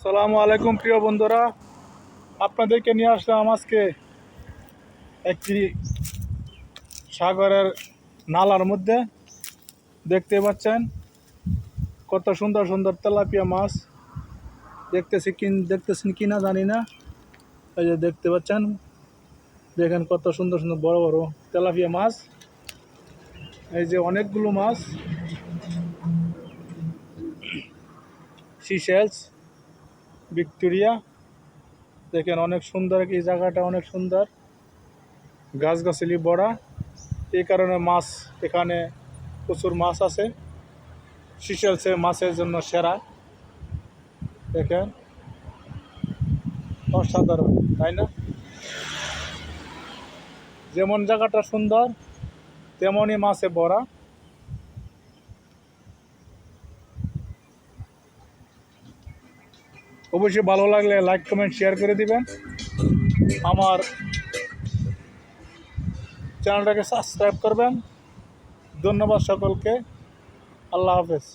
সালামু আলাইকুম প্রিয় বন্ধুরা, আপনাদেরকে নিয়ে আসলাম আজকে একটি সাগরের নালার মধ্যে। দেখতে পাচ্ছেন কত সুন্দর সুন্দর তেলাপিয়া মাছ দেখতেছেন কি না জানি না। এই যে দেখতে পাচ্ছেন, দেখেন কত সুন্দর সুন্দর বড় বড় তেলাপিয়া মাছ। এই যে অনেকগুলো মাছ, সিশেলস, ভিক্টোরিয়া। দেখেন অনেক সুন্দর, এই জায়গাটা অনেক সুন্দর, গাছগাছালি ভরা। এই কারণে মাছ এখানে প্রচুর মাছ আছে। সিশেলসে মাছের জন্য সেরা। দেখেন অসাধারণ, তাই না? যেমন জায়গাটা সুন্দর তেমনই মাছে ভরা। অবশ্যই ভালো লাগলে লাইক কমেন্ট শেয়ার করে দিবেন। আমার চ্যানেলটাকে সাবস্ক্রাইব করবেন। ধন্যবাদ সকলকে। আল্লাহ হাফেজ।